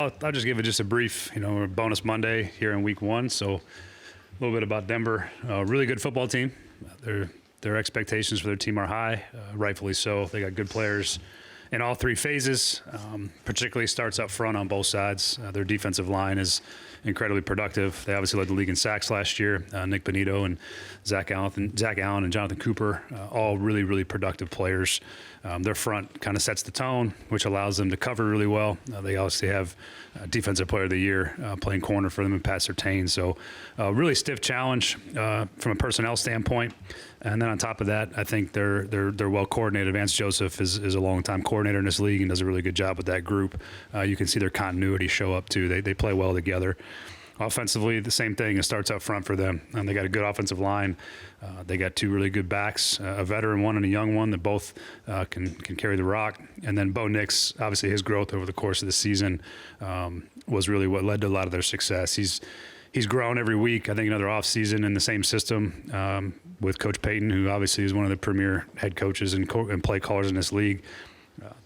I'll just give it just a brief, bonus Monday here in week one. So a little bit about Denver. Really good football team. Their expectations for their team are high, rightfully so. They got good players in all three phases, particularly starts up front on both sides. Their defensive line is incredibly productive. They obviously led the league in sacks last year. Nick Bonito and Zach Allen and Jonathan Cooper, all really, really productive players. Their front kind of sets the tone, which allows them to cover really well. They obviously have Defensive Player of the Year playing corner for them in Pat Surtain. So really stiff challenge from a personnel standpoint. And then on top of that, I think they're well coordinated. Vance Joseph is a long-time coordinator in this league and does a really good job with that group. You can see their continuity show up too. They play well together. Offensively, the same thing. It starts up front for them. And they got a good offensive line. They got two really good backs, a veteran one and a young one that both can carry the rock. And then Bo Nix, obviously his growth over the course of the season was really what led to a lot of their success. He's grown every week. I think another offseason in the same system with Coach Payton, who obviously is one of the premier head coaches and play callers in this league.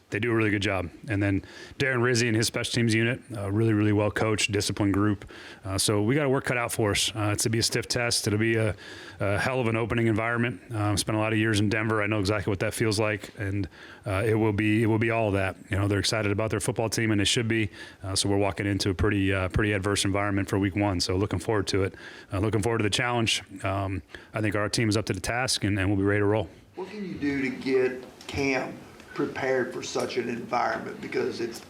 They do a really good job. And then Darren Rizzi and his special teams unit, really, really well coached, disciplined group. So we got a work cut out for us. It's to be a stiff test. It'll be a hell of an opening environment. Spent a lot of years in Denver. I know exactly what that feels like, and it will be all of that. They're excited about their football team, and they should be. So we're walking into a pretty adverse environment for week one. So looking forward to it. Looking forward to the challenge. I think our team is up to the task, and we'll be ready to roll. What can you do to get Cam prepared for such an environment, because it's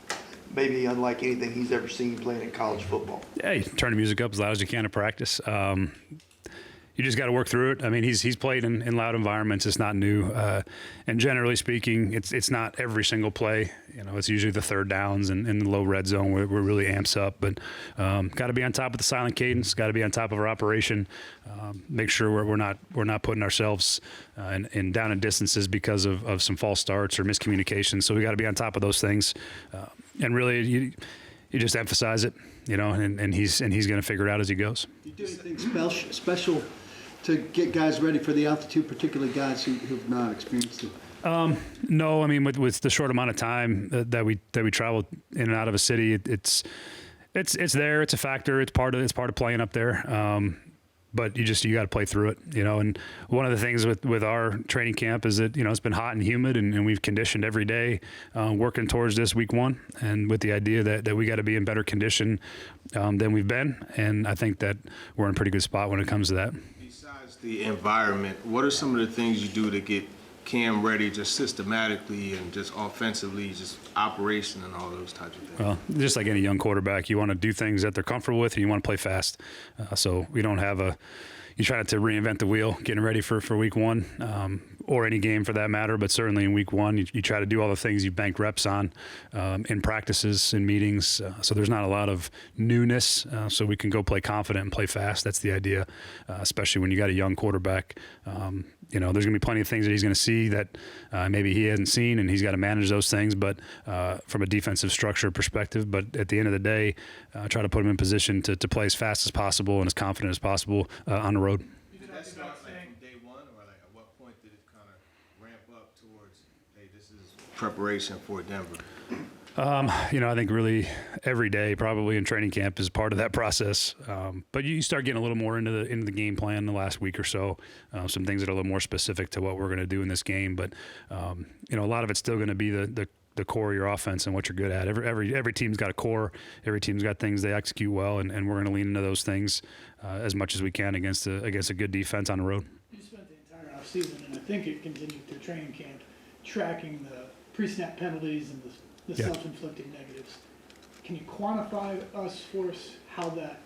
maybe unlike anything he's ever seen playing in college football? Yeah, you turn the music up as loud as you can at practice. You just got to work through it. I mean, he's played in loud environments. It's not new. And generally speaking, it's not every single play. It's usually the third downs and in the low red zone where it really amps up. But got to be on top of the silent cadence. Got to be on top of our operation. Make sure we're not putting ourselves in down in distances because of some false starts or miscommunication. So we got to be on top of those things. And really, you just emphasize it. And he's going to figure it out as he goes. Do you do anything special to get guys ready for the altitude, particularly guys who've not experienced it? No, I mean with the short amount of time that we travel in and out of a city, it's there. It's a factor. It's part of playing up there. But you got to play through it, And one of the things with our training camp is that it's been hot and humid, and we've conditioned every day, working towards this week one, and with the idea that we got to be in better condition than we've been. And I think that we're in a pretty good spot when it comes to that. Besides the environment, what are some of the things you do to get Cam ready just systematically and just offensively, just operation and all those types of things? Well, just like any young quarterback, you want to do things that they're comfortable with and you want to play fast. So we don't have you try not to reinvent the wheel getting ready for week one or any game for that matter, but certainly in week one, you try to do all the things you banked reps on in practices, in meetings. So there's not a lot of newness, so we can go play confident and play fast. That's the idea, especially when you got a young quarterback. There's going to be plenty of things that he's going to see that maybe he hasn't seen, and he's got to manage those things, but from a defensive structure perspective. But at the end of the day, try to put him in position to play as fast as possible and as confident as possible on the road. Did that start from day one, or at what point did it kind of ramp up towards, hey, this is preparation for Denver? I think really every day probably in training camp is part of that process. But you start getting a little more into the game plan the last week or so, some things that are a little more specific to what we're going to do in this game. But, a lot of it's still going to be the core of your offense and what you're good at. Every team's got a core. Every team's got things they execute well, and we're going to lean into those things as much as we can against a good defense on the road. You spent the entire offseason, and I think it continued through training camp, tracking the pre-snap penalties and the self-inflicted negatives. Can you quantify for us how that?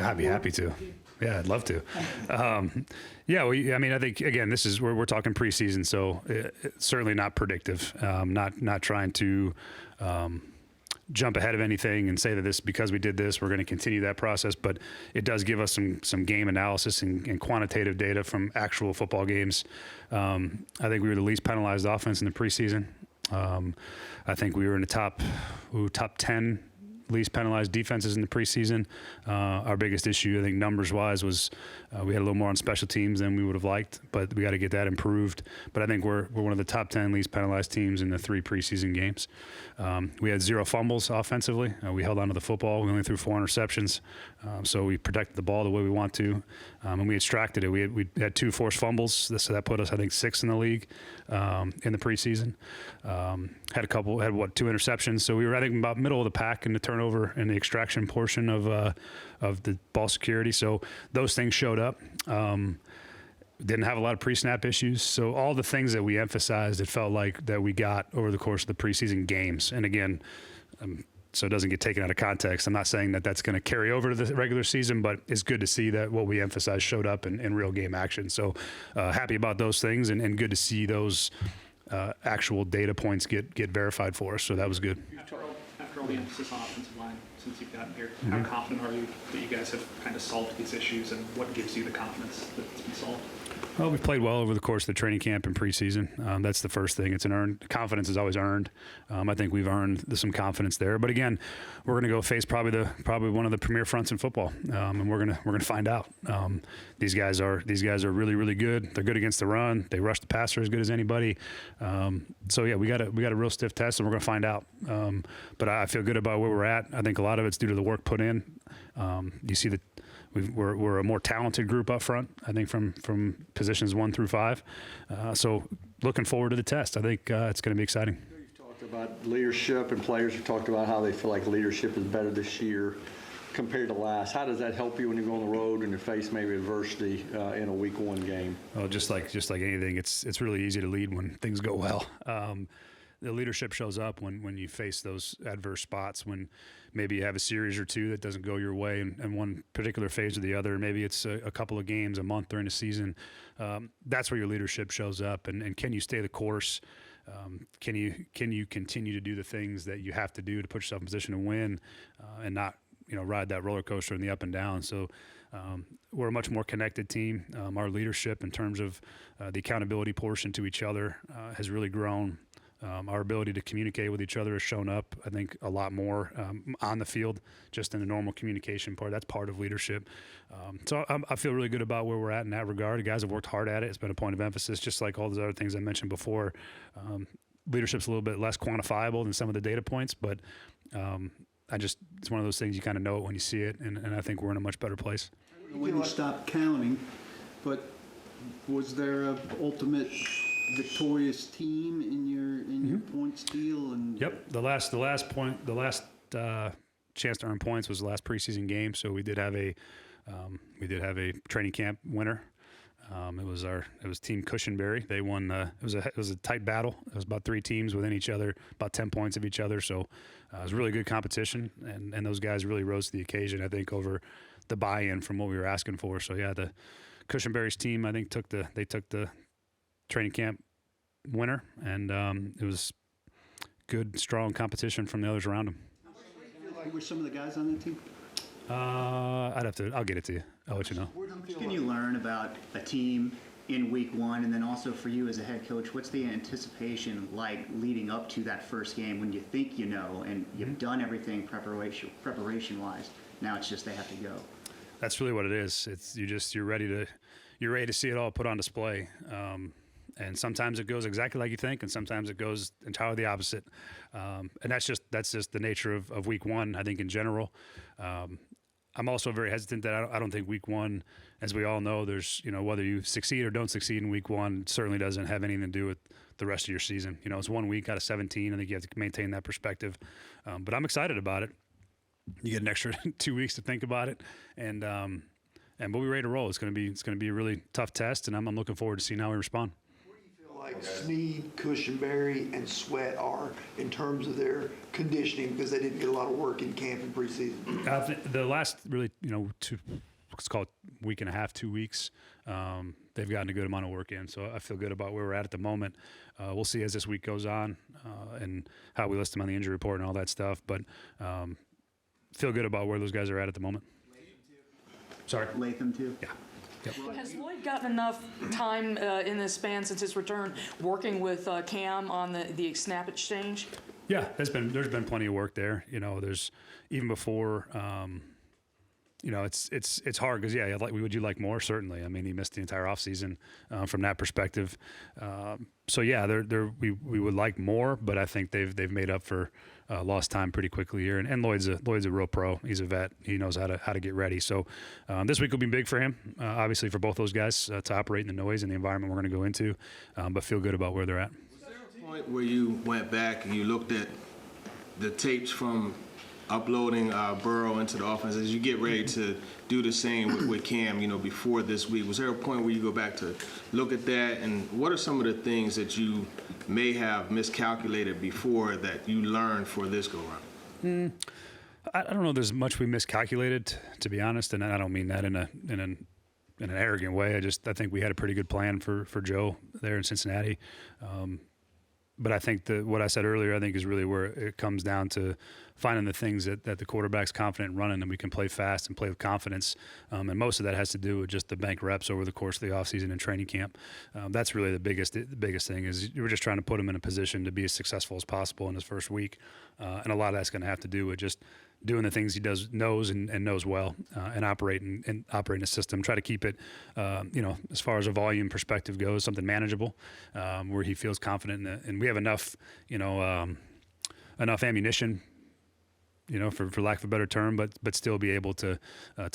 I'd be happy to. Yeah, I'd love to. I think again, this is we're talking preseason, so it's certainly not predictive. Not trying to jump ahead of anything and say that this because we did this, we're going to continue that process. But it does give us some game analysis and quantitative data from actual football games. I think we were the least penalized offense in the preseason. I think we were in the top 10 least penalized defenses in the preseason. Our biggest issue, I think, numbers-wise, was we had a little more on special teams than we would have liked, but we got to get that improved. But I think we're one of the top 10 least penalized teams in the 3 preseason games. We had 0 fumbles offensively. We held on to the football. We only threw 4 interceptions, so we protected the ball the way we want to, and we extracted it. We had 2 forced fumbles, so that put us, I think, 6th in the league in the preseason. Had 2 interceptions, so we were, I think, about middle of the pack in the turnover and the extraction portion of the ball security. So those things showed up. Didn't have a lot of pre-snap issues. So all the things that we emphasized, it felt like that we got over the course of the preseason games. And again, so it doesn't get taken out of context, I'm not saying that that's going to carry over to the regular season, but it's good to see that what we emphasized showed up in real game action. So happy about those things, and good to see those actual data points get verified for us. So that was good. After all the emphasis on offensive line since you've gotten here, how confident are you that you guys have kind of solved these issues, and what gives you the confidence that it's been solved? Well, we've played well over the course of the training camp and preseason. That's the first thing. It's an earned confidence is always earned. I think we've earned some confidence there. But again, we're going to go face probably one of the premier fronts in football, and we're gonna find out. These guys are really, really good. They're good against the run. They rush the passer as good as anybody. So yeah, we got a real stiff test, and we're going to find out. But I feel good about where we're at. I think a lot of it's due to the work put in. You see that. We're a more talented group up front, I think, from positions 1 through 5. So looking forward to the test. I think it's going to be exciting. You've talked about leadership, and players have talked about how they feel like leadership is better this year compared to last. How does that help you when you go on the road and you face maybe adversity in a week 1 game? Well, just like anything, it's really easy to lead when things go well. The leadership shows up when you face those adverse spots, when maybe you have a series or 2 that doesn't go your way in one particular phase or the other. Maybe it's a couple of games, a month during the season. That's where your leadership shows up. And can you stay the course? Can you continue to do the things that you have to do to put yourself in position to win, and not ride that roller coaster in the up and down? So we're a much more connected team. Our leadership in terms of the accountability portion to each other has really grown. Our ability to communicate with each other has shown up, I think, a lot more on the field, just in the normal communication part. That's part of leadership. So I feel really good about where we're at in that regard. The guys have worked hard at it. It's been a point of emphasis, just like all those other things I mentioned before. Leadership's a little bit less quantifiable than some of the data points, but it's one of those things you kind of know it when you see it, and I think we're in a much better place. When you stopped counting, but was there an ultimate victorious team in your points deal? And Yep, the last chance to earn points was the last preseason game. So we did have a training camp winner. It was Team Cushenberry. They won. It was a tight battle. It was about 3 teams within each other, about 10 points of each other. So it was really good competition, and those guys really rose to the occasion, I think, over the buy-in from what we were asking for. So yeah, the Cushenberry's team, I think, took the training camp winner, and it was good, strong competition from the others around him. who were some of the guys on the team? I'll get it to you. I'll let you know. How much can you learn about a team in week 1, and then also for you as a head coach, what's the anticipation like leading up to that first game when you think you know and you've done everything preparation-wise? Now it's just they have to go. That's really what it is. It's you're ready to see it all put on display. And sometimes it goes exactly like you think, and sometimes it goes entirely the opposite. And that's just the nature of week 1, I think, in general. I'm also very hesitant that I don't think week 1, as we all know, there's, whether you succeed or don't succeed in week 1 certainly doesn't have anything to do with the rest of your season. It's 1 week out of 17. I think you have to maintain that perspective. But I'm excited about it. You get an extra 2 weeks to think about it, and we'll be ready to roll. It's going to be a really tough test, and I'm looking forward to seeing how we respond. Like Snead, Cushenberry, and Sweat are in terms of their conditioning, because they didn't get a lot of work in camp and preseason. I think the last really, let's call it week and a half, 2 weeks, they've gotten a good amount of work in. So I feel good about where we're at the moment. We'll see as this week goes on and how we list them on the injury report and all that stuff. But feel good about where those guys are at the moment. Sorry? Latham too? Yeah. Has Lloyd gotten enough time in this span since his return working with Cam on the snap exchange? Yeah, there's been plenty of work there. There's even before. It's hard because would you like more? Certainly. I mean, he missed the entire offseason from that perspective. So yeah, we would like more, but I think they've made up for lost time pretty quickly here. And Lloyd's a real pro. He's a vet. He knows how to get ready. So this week will be big for him. Obviously for both those guys to operate in the noise and the environment we're going to go into, but feel good about where they're at. Was there a point where you went back and you looked at the tapes from uploading Burrow into the offense as you get ready to do the same with Cam, before this week? Was there a point where you go back to look at that, and what are some of the things that you may have miscalculated before that you learned for this go-round? I don't know. There's much we miscalculated, to be honest, and I don't mean that in an arrogant way. I think we had a pretty good plan for Joe there in Cincinnati. But I think what I said earlier, I think is really where it comes down to finding the things that the quarterback's confident in running and we can play fast and play with confidence. And most of that has to do with just the bank reps over the course of the offseason and training camp. That's really the biggest thing is we're just trying to put him in a position to be as successful as possible in his first week. And a lot of that's going to have to do with just doing the things he knows well, and operating a system. Try to keep it, as far as a volume perspective goes, something manageable, where he feels confident and we have enough, enough ammunition, for lack of a better term, but still be able to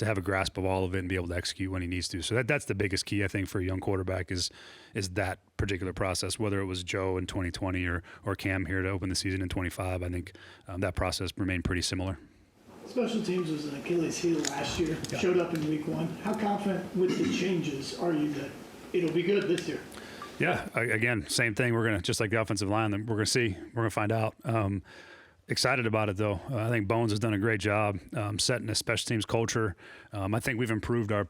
have a grasp of all of it and be able to execute when he needs to. So that's the biggest key, I think, for a young quarterback is that particular process. Whether it was Joe in 2020 or Cam here to open the season in 25, I think that process remained pretty similar. Special teams was an Achilles heel last year, showed up in week 1. How confident with the changes are you that it'll be good this year? Yeah, again, same thing. We're going to, just like the offensive line, we're going to see. We're going to find out. Excited about it, though. I think Bones has done a great job setting a special teams culture. I think we've improved our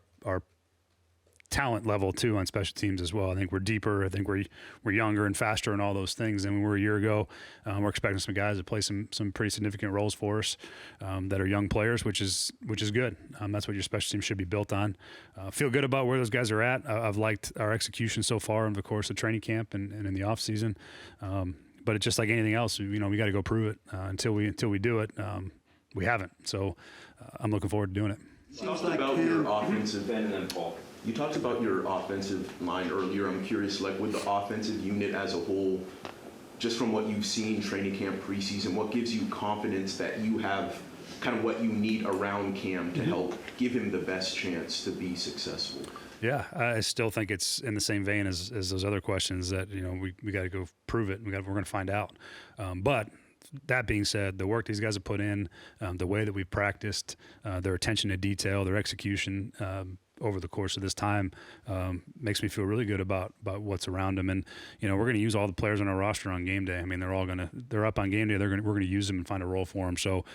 talent level, too, on special teams as well. I think we're deeper. I think we're younger and faster and all those things than we were a year ago. We're expecting some guys to play some pretty significant roles for us that are young players, which is good. That's what your special team should be built on. Feel good about where those guys are at. I've liked our execution so far over the course of training camp and in the offseason. But it's just like anything else. We got to go prove it. Until we do it, we haven't. So I'm looking forward to doing it. You talked about your offensive end and Paul. You talked about your offensive line earlier. I'm curious, with the offensive unit as a whole, just from what you've seen training camp, preseason, what gives you confidence that you have kind of what you need around Cam to help give him the best chance to be successful? Yeah, I still think it's in the same vein as those other questions that, we got to go prove it. We're going to find out. But that being said, the work these guys have put in, the way that we've practiced, their attention to detail, their execution over the course of this time makes me feel really good about what's around them. And, we're going to use all the players on our roster on game day. I mean, they're up on game day. We're going to use them and find a role for them. So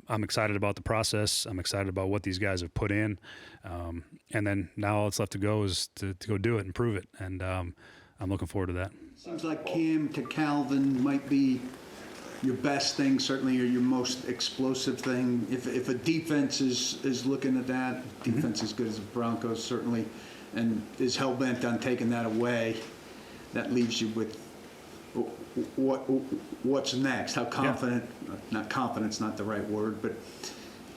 I'm excited about the process. I'm excited about what these guys have put in. And then now all that's left to go is to go do it and prove it. And I'm looking forward to that. Seems like Cam to Calvin might be your best thing, certainly your most explosive thing. If a defense is looking at that, defense as good as the Broncos certainly, and is hell-bent on taking that away, that leaves you with what's next? How confident, not confident's not the right word, but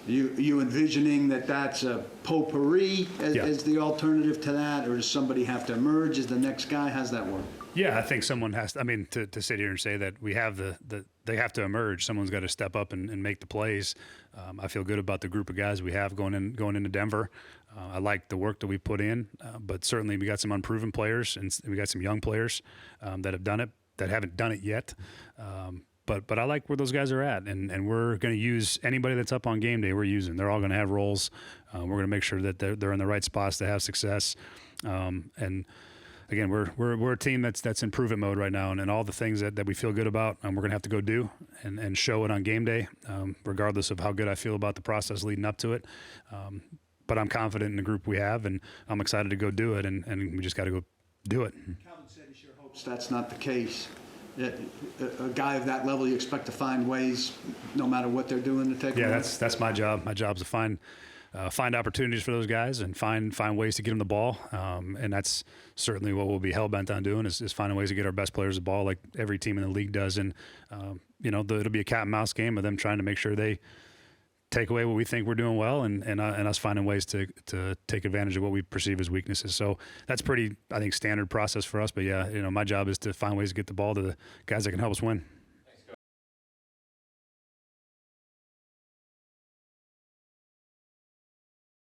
you envisioning that's a potpourri as the alternative to that, or does somebody have to emerge as the next guy? How's that work? Yeah, I think someone has to, to sit here and say that we have they have to emerge. Someone's got to step up and make the plays. I feel good about the group of guys we have going into Denver. I like the work that we put in, but certainly we got some unproven players and we got some young players that have done it, that haven't done it yet. But I like where those guys are at, and we're going to use anybody that's up on game day. We're using. They're all going to have roles. We're going to make sure that they're in the right spots to have success. And again, we're a team that's in prove-it mode right now, and all the things that we feel good about, we're going to have to go do and show it on game day, regardless of how good I feel about the process leading up to it. But I'm confident in the group we have, and I'm excited to go do it, and we just got to go do it. Calvin said he sure hopes that's not the case. A guy of that level, you expect to find ways, no matter what they're doing, to take. Yeah, that's my job. My job is to find find opportunities for those guys and find ways to get them the ball. And that's certainly what we'll be hell-bent on doing is finding ways to get our best players the ball like every team in the league does. And, it'll be a cat and mouse game of them trying to make sure they take away what we think we're doing well and us finding ways to take advantage of what we perceive as weaknesses. So that's pretty, I think, standard process for us. But, yeah, my job is to find ways to get the ball to the guys that can help us win.